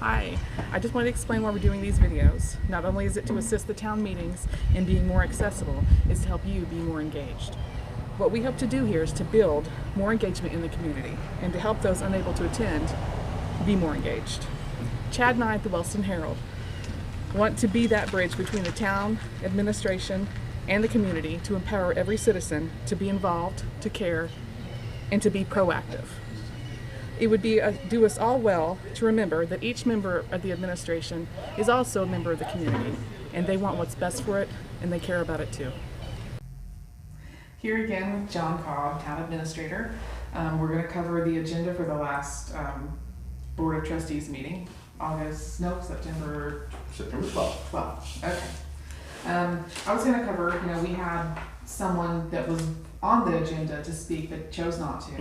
Hi, I just wanted to explain why we're doing these videos. Not only is it to assist the town meetings in being more accessible, it's to help you be more engaged. What we hope to do here is to build more engagement in the community and to help those unable to attend be more engaged. Chad and I at the Wellston Herald want to be that bridge between the town, administration, and the community to empower every citizen to be involved, to care, and to be proactive. It would do us all well to remember that each member of the administration is also a member of the community, and they want what's best for it, and they care about it too. Here again with John Cobb, Town Administrator. We're going to cover the agenda for the last Board of Trustees meeting, September 12th. Okay. I was going to cover, we had someone that was on the agenda to speak but chose not to.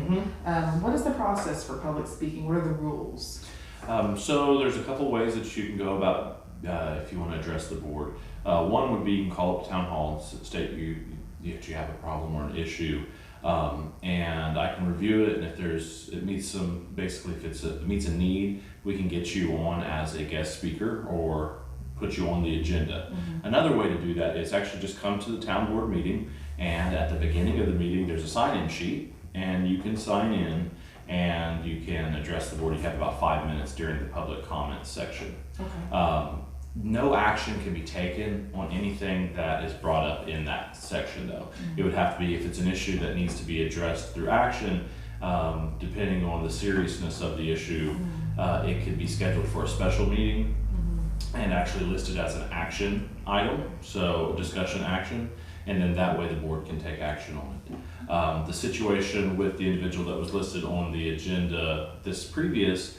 What is the process for public speaking? What are the rules? So there's a couple ways that you can go about if you want to address the board. One would be you can call up town hall and state you have a problem or an issue, and I can review it, and if it meets if it meets a need, we can get you on as a guest speaker or put you on the agenda. Another way to do that is actually just come to the town board meeting, and at the beginning of the meeting there's a sign-in sheet, and you can sign in and you can address the board. You have about 5 minutes during the public comments section. Okay. No action can be taken on anything that is brought up in that section though. It would have to be, if it's an issue that needs to be addressed through action, depending on the seriousness of the issue, it could be scheduled for a special meeting and actually listed as an action item, so discussion action, and then that way the board can take action on it. The situation with the individual that was listed on the agenda this previous,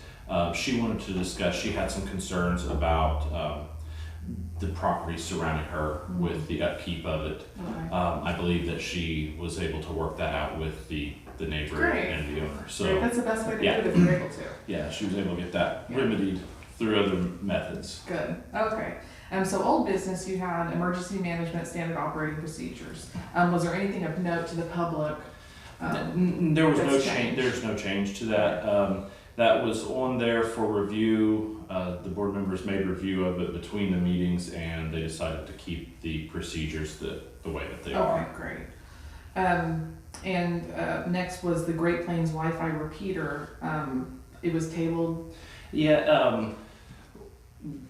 she wanted to discuss, she had some concerns about the property surrounding her with the upkeep of it. Okay. I believe that she was able to work that out with the neighbor and the owner. So great. That's the best way to do it if you're able to. Yeah, she was able to get that remedied through other methods. Good. Okay. So old business, you had emergency management standard operating procedures. Was there anything of note to the public? There was no change. There's no change to that. That was on there for review. The board members made review of it between the meetings, and they decided to keep the procedures the way that they are. Okay, great. Next was the Great Plains Wi-Fi repeater. It was tabled. Yeah.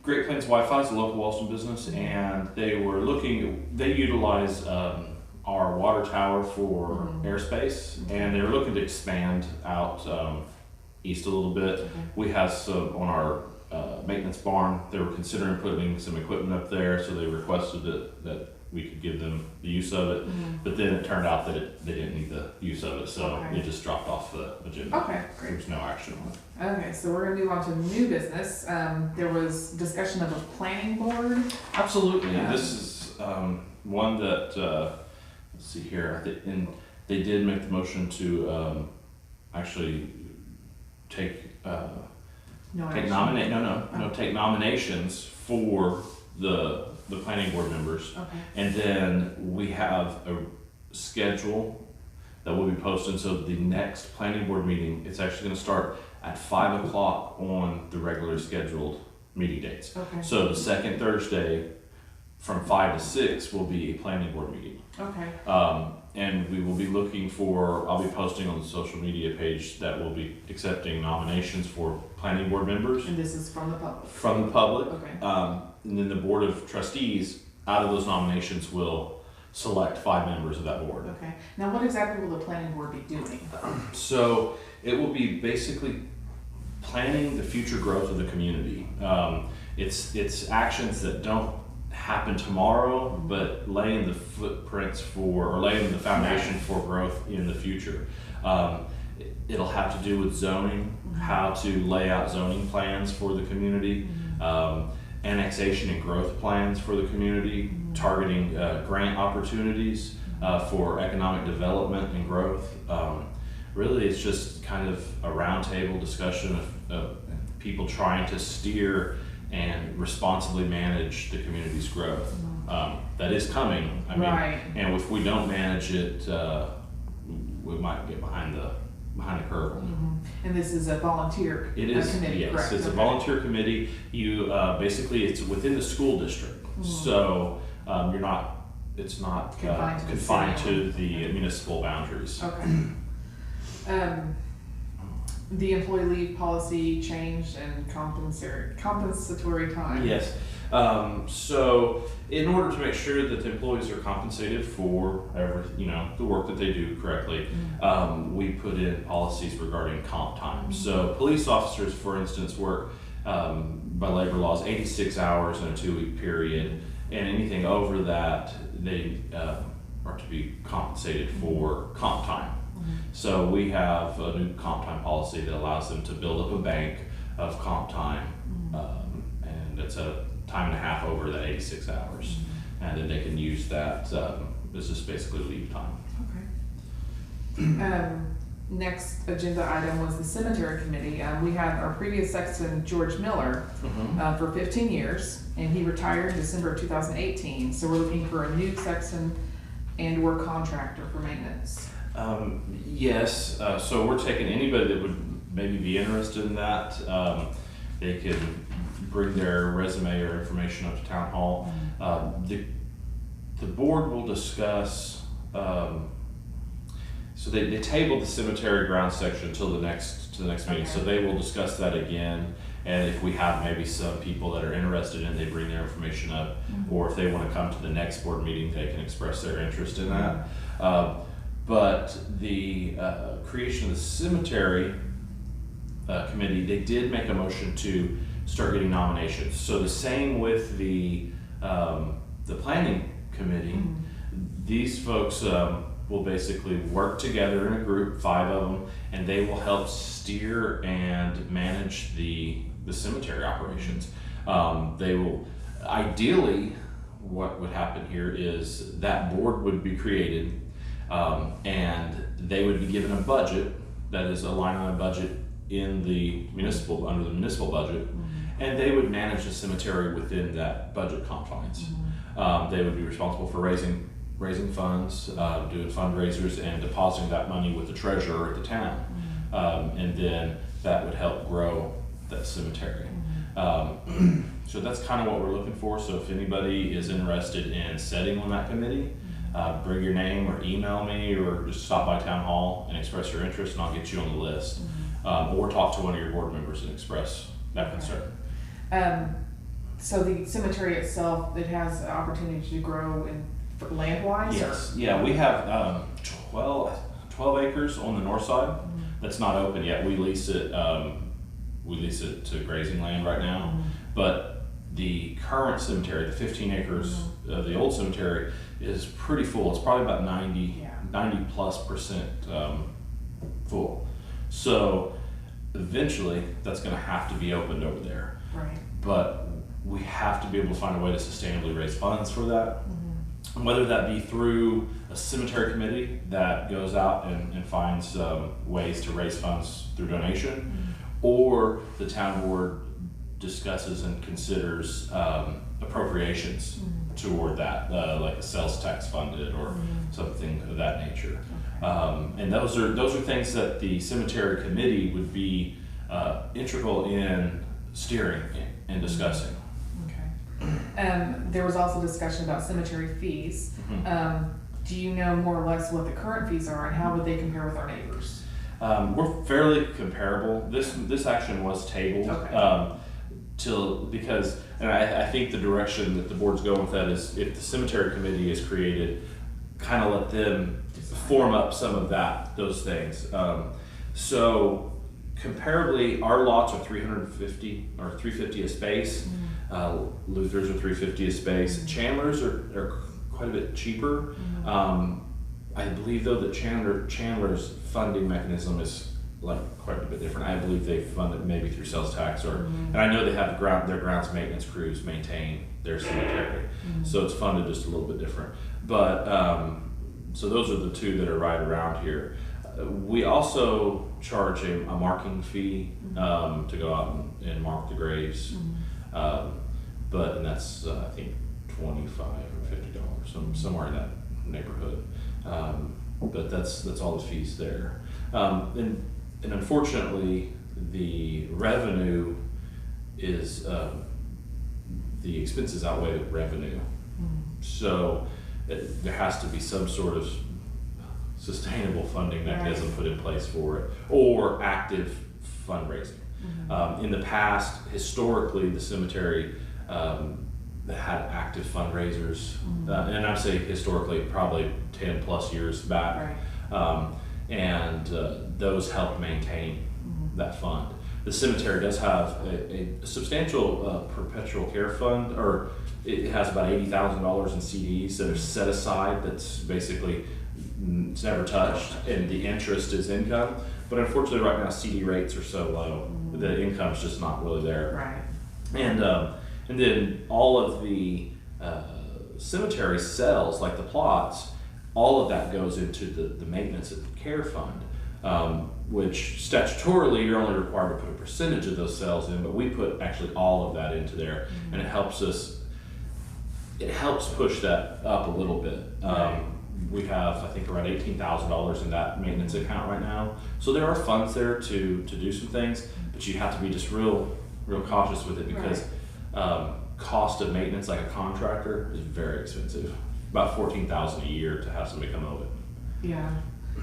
Great Plains Wi-Fi is a local Wellston business, and they utilize our water tower for airspace, and they were looking to expand out east a little bit. Okay. We have some on our maintenance barn. They were considering putting some equipment up there, so they requested that we could give them the use of it, but then it turned out that they didn't need the use of it, so it just dropped off the agenda. Okay, great. There was no action on it. Okay, so we're going to move on to new business. There was discussion of a planning board. Absolutely. This is one that, let's see here, and they did make the motion to actually take nominations for the planning board members. Okay. And then we have a schedule that will be posted. So the next planning board meeting, it's actually going to start at 5 o'clock on the regular scheduled meeting dates. Okay. So the second Thursday from 5 to 6 will be a planning board meeting. Okay. And we will be looking for, I'll be posting on the social media page that will be accepting nominations for planning board members. And this is from the public? From the public. Okay. And then the Board of Trustees, out of those nominations, will select 5 members of that board. Okay. Now what exactly will the planning board be doing? So it will be basically planning the future growth of the community. It's actions that don't happen tomorrow, but laying the footprints laying the foundation for growth in the future. It'll have to do with zoning, how to lay out zoning plans for the community, annexation and growth plans for the community, targeting grant opportunities for economic development and growth. Really, it's just kind of a roundtable discussion of people trying to steer and responsibly manage the community's growth. That is coming. I mean, and if we don't manage it, we might get behind behind a curve. And this is a volunteer It is, committee, yes, correct? it's a volunteer committee. You, basically, it's within the school district. So, it's not confined to the municipal boundaries. Okay. The employee leave policy changed and compensatory time. Yes. So in order to make sure that the employees are compensated for the work that they do correctly, we put in policies regarding comp time. So police officers, for instance, work by labor laws 86 hours in a 2-week period, and anything over that, they are to be compensated for comp time. So we have a new comp time policy that allows them to build up a bank of comp time, and it's a time and a half over that 86 hours, and then they can use that. This is basically leave time. Okay. Next agenda item was the cemetery committee. We had our previous sexton, George Miller, for 15 years, and he retired in December of 2018. So we're looking for a new sexton and/or contractor for maintenance. Yes, so we're taking anybody that would maybe be interested in that. They can bring their resume or information up to town hall. The board will discuss, so they tabled the cemetery grounds section until the next meeting. So they will discuss that again. And if we have maybe some people that are interested in, they bring their information up, or if they want to come to the next board meeting, they can express their interest in that. But the creation of the cemetery committee, they did make a motion to start getting nominations. So the same with the planning committee. These folks will basically work together in a group, 5 of them, and they will help steer and manage the cemetery operations. They will, ideally, what would happen here is that board would be created, and they would be given a budget that is a line item budget in the under the municipal budget, and they would manage the cemetery within that budget confines. They would be responsible for raising funds, doing fundraisers, and depositing that money with the treasurer at the town, and then that would help grow that cemetery. So that's kind of what we're looking for. So if anybody is interested in setting on that committee, bring your name or email me, or just stop by town hall and express your interest, and I'll get you on the list. Or talk to one of your board members and express that concern. So the cemetery itself, it has the opportunity to grow in land-wise? Yes. Yeah, we have 12 acres on the north side that's not open yet. We lease it to grazing land right now, but the current cemetery, the 15 acres of the old cemetery, is pretty full. It's probably about 90+% full. So eventually that's going to have to be opened over there. Right. But we have to be able to find a way to sustainably raise funds for that. Whether that be through a cemetery committee that goes out and finds ways to raise funds through donation, or the town board discusses and considers appropriations toward that, like a sales tax funded or something of that nature. And those are things that the cemetery committee would be integral in steering and discussing. There was also discussion about cemetery fees. Do you know more or less what the current fees are, and how would they compare with our neighbors? We're fairly comparable. This action was tabled because I think the direction that the board's going with that is, if the cemetery committee is created, kind of let them form up some of those things. So comparably, our lots are $350 or $350 a space. Luther's are $350 a space. Chandler's are quite a bit cheaper. I believe though that Chandler's funding mechanism is like quite a bit different. I believe they fund it maybe through sales tax, and I know they have their grounds maintenance crews maintain their cemetery, so it's funded just a little bit different. But so those are the two that are right around here. We also charge a marking fee to go out and mark the graves, and that's I think $25 or $50, somewhere in that neighborhood. But that's all the fees there. And unfortunately, the revenue is, the expenses outweigh the revenue. So there has to be some sort of sustainable funding mechanism put in place for it, or active fundraising. In the past, historically, the cemetery had active fundraisers, and I say historically, probably 10 plus years back, and those help maintain that fund. The cemetery does have a substantial perpetual care fund, or it has about $80,000 in CDs that are set aside. That's basically it's never touched, and the interest is income. But unfortunately, right now CD rates are so low, the income's just not really there. And then all of the cemetery cells, like the plots, all of that goes into the maintenance and care fund, which statutorily you're only required to put a percentage of those cells in, but we put actually all of that into there, and it helps push that up a little bit. We have, I think, around $18,000 in that maintenance account right now. So there are funds there to do some things, but you have to be just real cautious with it, because cost of maintenance, like a contractor, is very expensive. About $14,000 a year to have somebody come over it. Yeah.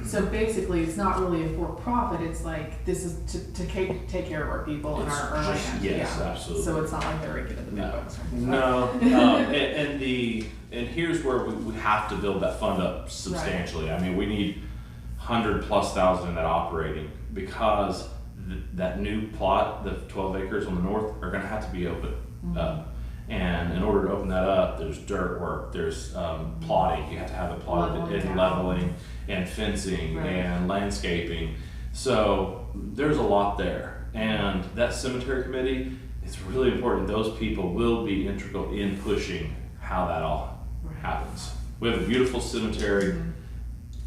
So basically, it's not really a for-profit. It's like, this is to take care of our people and our land. Yes, absolutely. So it's not like they're raking in the big bucks. No. And here's where we have to build that fund up substantially. I mean, we need 100,000+ in that operating, because that new plot, the 12 acres on the north, are going to have to be open up. And in order to open that up, there's dirt work, there's plotting. You have to have it plotted, and leveling, and fencing, and landscaping. So there's a lot there. And that cemetery committee, it's really important. Those people will be integral in pushing how that all happens. We have a beautiful cemetery,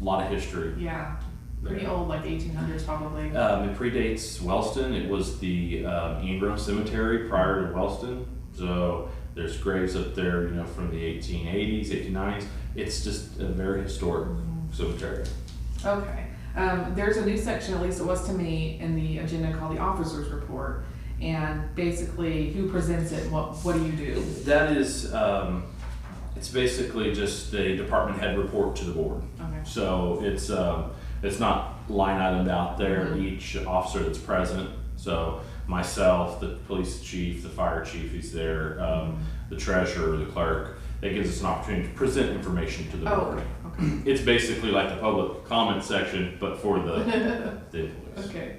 a lot of history. Yeah. Pretty old, like 1800s probably. It predates Wellston. It was the Ingram Cemetery prior to Wellston. So there's graves up there, from the 1880s, 1890s. It's just a very historic cemetery. Okay. There's a new section, at least it was to me, in the agenda called the Officers Report. And basically, who presents it? What do you do? That is, it's basically just the department head report to the board. Okay. So it's not line itemed out there. Each officer that's present. So myself, the police chief, the fire chief, he's there, the treasurer, the clerk. That gives us an opportunity to present information to the board. Okay. It's basically like the public comment section, but for the employees. Okay.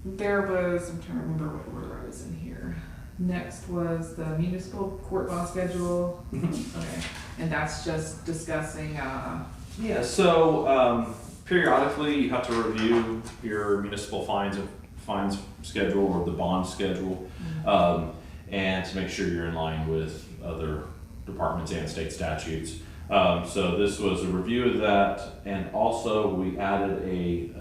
There was, I'm trying to remember what order I was in here. Next was the municipal court bond schedule. Okay. And that's just discussing. Yeah, so periodically you have to review your municipal fines schedule, or the bond schedule, and to make sure you're in line with other departments and state statutes. So this was a review of that, and also we added a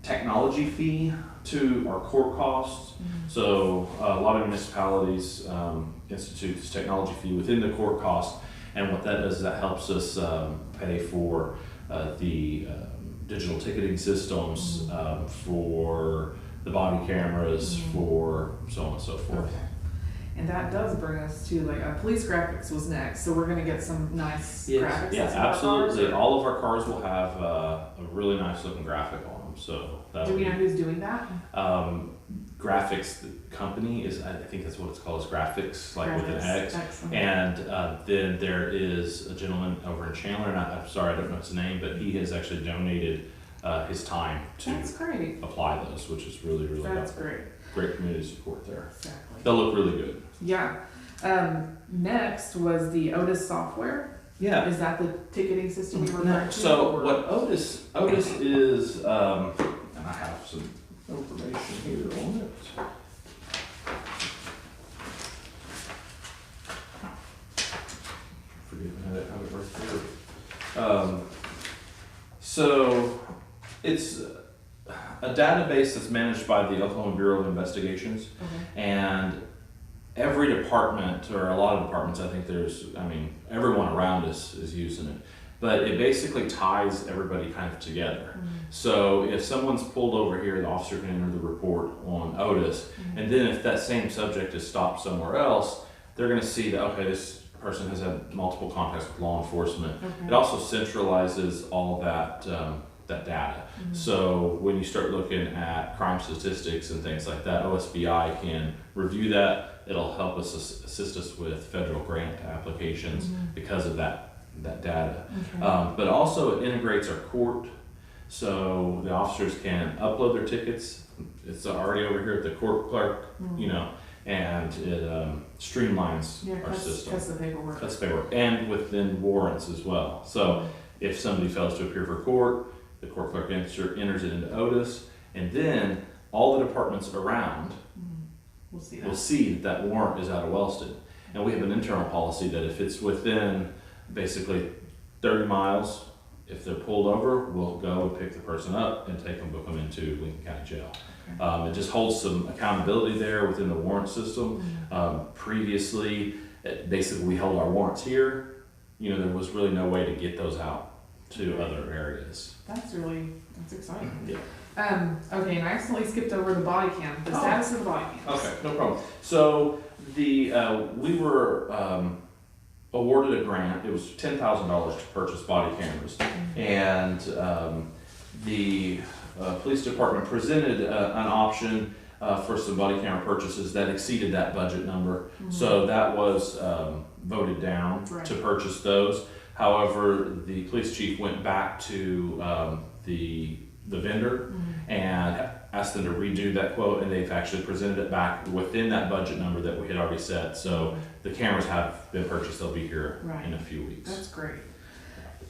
technology fee to our court costs. So a lot of municipalities institute this technology fee within the court cost, and what that does is that helps us pay for the digital ticketing systems, for the body cameras, for so on and so forth. Okay. And that does bring us to, like, police graphics was next, so we're going to get some nice graphics. Yeah, absolutely. All of our cars will have a really nice looking graphic on them. So do we know who's doing that? Graphics, the company is, I think that's what it's called, is Graphics, like with an X. Excellent. And then there is a gentleman over in Chandler, and I'm sorry, I don't know his name, but he has actually donated his time to apply those, which is really, really helpful. Great. Great community support there. Exactly. They'll look really good. Yeah. Next was the Otis software. Yeah. Is that the ticketing system you were referring to? So what Otis is, and I have some information here on it. Forgive me, I have it right here. So it's a database that's managed by the Oklahoma Bureau of Investigations, and every department, or a lot of departments, I think everyone around us is using it. but it basically ties everybody kind of together. So if someone's pulled over here, the officer can enter the report on Otis, and then if that same subject is stopped somewhere else, they're going to see that, okay, this person has had multiple contacts with law enforcement. It also centralizes all that that data. So when you start looking at crime statistics and things like that, OSBI can review that. It'll help us assist us with federal grant applications because of that data. But also it integrates our court, so the officers can upload their tickets. It's already over here at the court clerk, you know, and it streamlines our system. Cuts the paperwork. Cuts the paperwork, and within warrants as well. So if somebody fails to appear for court, the court clerk enters it into Otis, and then all the departments around will see that warrant is out of Wellston. And we have an internal policy that if it's within basically 30 miles, if they're pulled over, we'll go and pick the person up and take them, book them into Lincoln County Jail. It just holds some accountability there within the warrant system. Previously, basically we held our warrants here. You know, there was really no way to get those out to other areas. That's exciting. Yeah. Okay, and I accidentally skipped over the body cam, the status of the body cam. Okay, no problem. So we were awarded a grant. It was $10,000 to purchase body cameras, and the police department presented an option for some body camera purchases that exceeded that budget number. So that was voted down to purchase those. However, the police chief went back to the vendor and asked them to redo that quote, and they've actually presented it back within that budget number that we had already set. So the cameras have been purchased. They'll be here in a few weeks. That's great.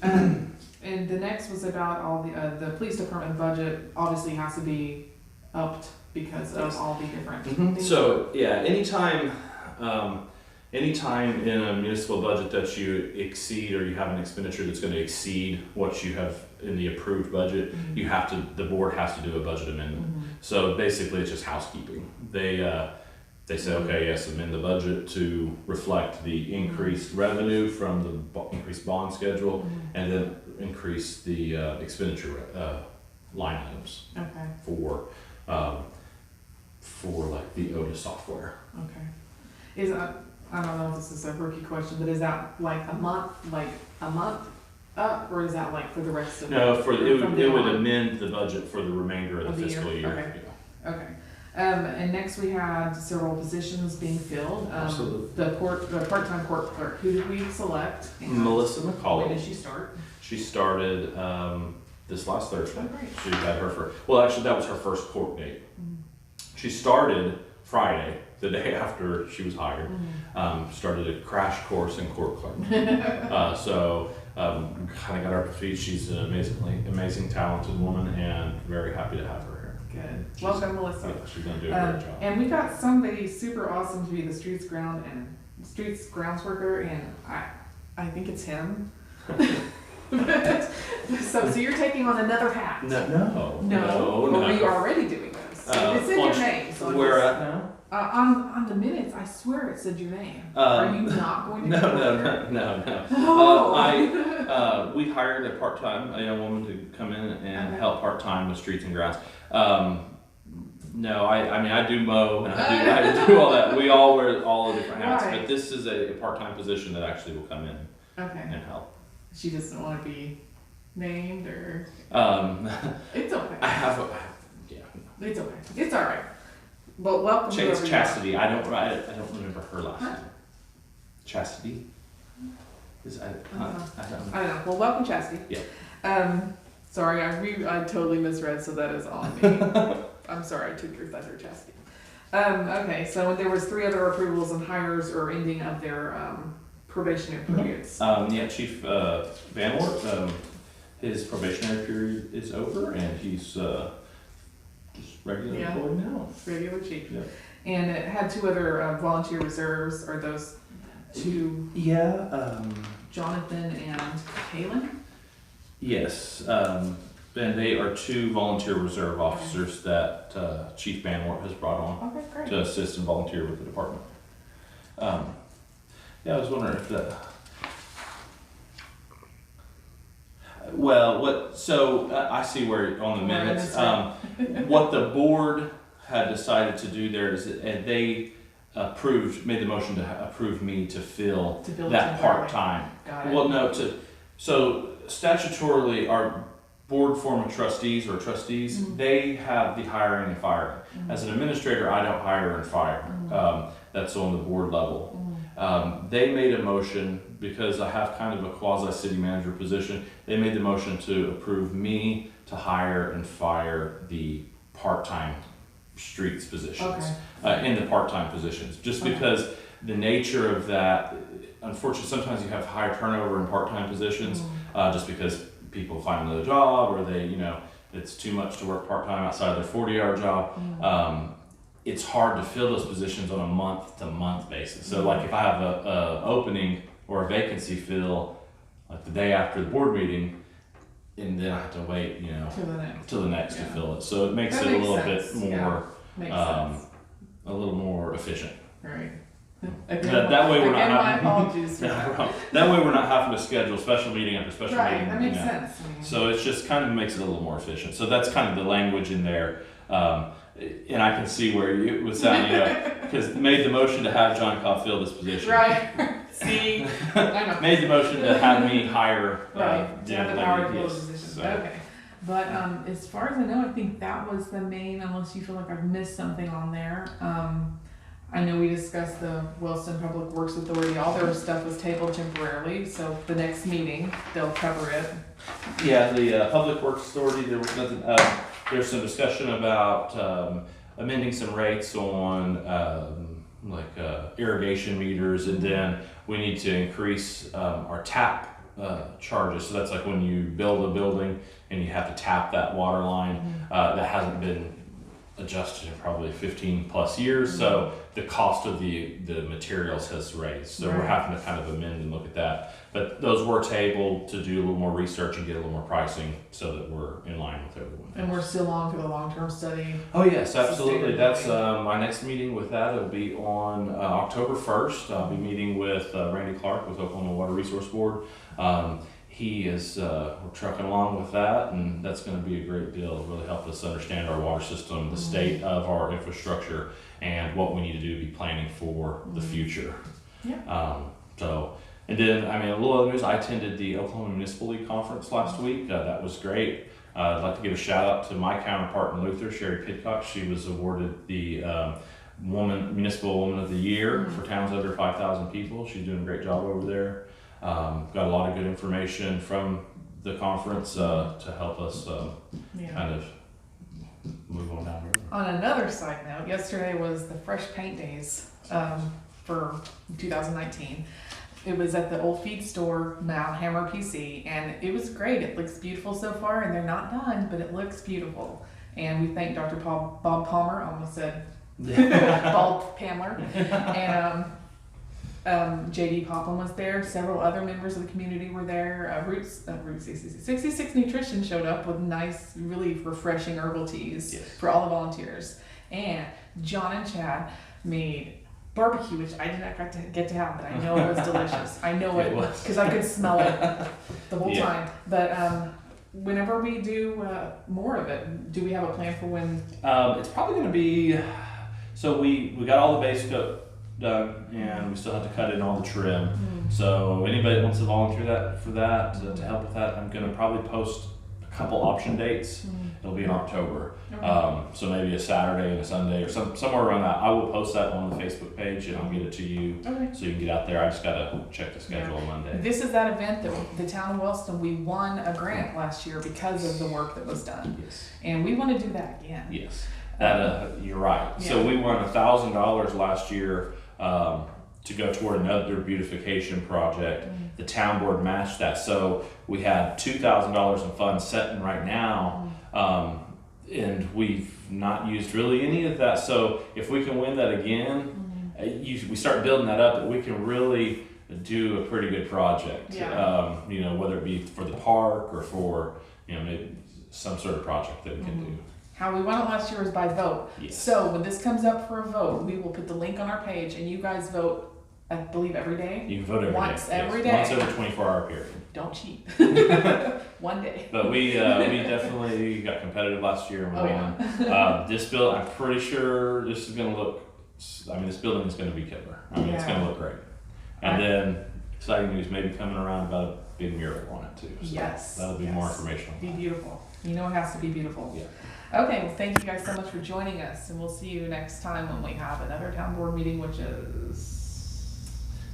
And the next was about all the police department budget obviously has to be upped because of all the different things. So yeah, anytime in a municipal budget that you exceed, or you have an expenditure that's going to exceed what you have in the approved budget, the board has to do a budget amendment. So basically it's just housekeeping. They say, okay, yes, amend the budget to reflect the increased revenue from the increased bond schedule, and then increase the expenditure line items for like the Otis software. Okay. Is that, I don't know if this is a rookie question, but is that like a month up, or is that like for the rest of No, it would amend the budget for the remainder of the fiscal year. Okay. Okay. And next we had several positions being filled. Absolutely. The part-time court clerk. Who did we select? Melissa McCullough. When did she start? She started this last Thursday. Oh, great. She had her first. Well, actually, that was her first court date. She started Friday, the day after she was hired. Started a crash course in court clerk. So kind of got her up to speed. She's an amazing, talented woman, and very happy to have her here. Good. Welcome, Melissa. Yeah, she's going to do a great job. And we got somebody super awesome to be the streets grounds worker, and I think it's him. So you're taking on another hat. No. Were you already doing this? It's in your name. So where at now? On the minutes, I swear it said your name. Are you not going to? No. Oh. We hired a young woman to come in and help part-time with streets and grounds. No, I do mow and I do all that. We all wear all the different hats, but this is a part-time position that actually will come in and help. She doesn't want to be named, or it's okay. It's okay. It's all right. But welcome. It's Chastity. I don't remember her last name. Chastity. I don't know. Well, welcome, Chastity. Yeah. Sorry, I totally misread, so that is on me. I'm sorry, I took your thunder, Chastity. Okay, so there was 3 other approvals and hires or ending of their probationary periods. Chief Van Wert, his probationary period is over, and he's just regular employee now. Regular chief. Yeah. And it had 2 other volunteer reserves. Are those 2? Yeah. Jonathan and Kaylin? Yes. And they are 2 volunteer reserve officers that Chief Van Wert has brought on to assist and volunteer with the department. I was wondering if Well, I see where on the minutes, what the board had decided to do there is that they made the motion to approve me to fill that part-time. Got it. Well, no, so statutorily, our board form of trustees or trustees, they have the hiring and firing. As an administrator, I don't hire and fire. That's on the board level. They made a motion, because I have kind of a quasi-city manager position, they made the motion to approve me to hire and fire the part-time streets positions, in the part-time positions, just because the nature of that, unfortunately, sometimes you have high turnover in part-time positions, just because people find another job, or they, it's too much to work part-time outside their 40-hour job. It's hard to fill those positions on a month-to-month basis. So like if I have a opening or a vacancy fill like the day after the board meeting, and then I have to wait, till the next to fill it. So it makes it a little bit more, a little more efficient. Right. That way we're not my having, apologies. that way we're not having to schedule special meeting after special meeting. That makes sense. So it's just kind of makes it a little more efficient. So that's kind of the language in there. And I can see where it would sound, because made the motion to have John Cobb fill this position. Right. See, I know. Made the motion to have me hire. To have the power to fill the yes. position. So, Okay. But as far as I know, I think that was the main, unless you feel like I've missed something on there. I know we discussed the Wilson Public Works Authority. All their stuff was tabled temporarily, so the next meeting, they'll cover it. Yeah, the Public Works Authority, there was nothing, there's some discussion about amending some rates on irrigation meters, and then we need to increase our tap charges. So that's like when you build a building and you have to tap that water line, that hasn't been adjusted in probably 15 plus years. So the cost of the materials has raised. So we're having to kind of amend and look at that. But those were tabled to do a little more research and get a little more pricing so that we're in line with everyone. And we're still on for the long-term study. Oh yes, absolutely. That's my next meeting with that. It'll be on October 1st. I'll be meeting with Randy Clark with Oklahoma Water Resource Board. He is, we're trucking along with that, and that's going to be a great deal. It'll really help us understand our water system, the state of our infrastructure, and what we need to do to be planning for the future. Yeah. And then, a little other news, I attended the Oklahoma Municipal League Conference last week. That was great. I'd like to give a shout out to my counterpart in Luther, Sherry Pidcock. She was awarded the Municipal Woman of the Year for towns under 5,000 people. She's doing a great job over there. Got a lot of good information from the conference to help us kind of move on down the road. On another side note, yesterday was the Fresh Paint Days for 2019. It was at the old feed store, now Hammer PC, and it was great. It looks beautiful so far, and they're not done, but it looks beautiful. And we thank Dr. Bob Palmer, I almost said Bob Pamler, and JD Popham was there. Several other members of the community were there. Roots 66 Nutrition showed up with nice, really refreshing herbal teas for all the volunteers. And John and Chad made barbecue, which I did not get to have, but I know it was delicious. I know it was because I could smell it the whole time. But whenever we do more of it, do we have a plan for when? It's probably going to be. So we got all the base coat done, and we still have to cut in all the trim. So anybody that wants to volunteer for that to help with that, I'm going to probably post a couple option dates. It'll be in October. So maybe a Saturday and a Sunday or somewhere around that. I will post that on the Facebook page, and I'll get it to you so you can get out there. I just got to check the schedule on Monday. This is that event that the town of Wellston, we won a grant last year because of the work that was done. Yes. And we want to do that again. Yes. You're right. Yeah. So we won $1,000 last year to go toward another beautification project. The town board matched that. So we had $2,000 in funds sitting right now. And we've not used really any of that. So if we can win that again, we start building that up, we can really do a pretty good project. Whether it be for the park or for maybe some sort of project that we can do. How we won it last year was by vote. Yes. So when this comes up for a vote, we will put the link on our page, and you guys vote I believe every day. You can vote every day. Once every Yes. day. Once every 24-hour period. Don't cheat. One day. But we definitely got competitive last year and we won. This build, I'm pretty sure this is going to look. I mean, this building is going to be killer. I mean, it's going to look great. And then exciting news, maybe coming around about a big mural on it too. So Yes. that'll be more informational. Be beautiful. You know it has to be beautiful. Yeah. Okay, well thank you guys so much for joining us, and we'll see you next time when we have another town board meeting, which is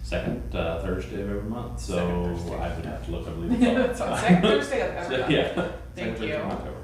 Second Thursday of every month. So Second Thursday. I would have to look, I believe. It's on second Thursday of every month. Yeah. Thank Second Thursday you. of October.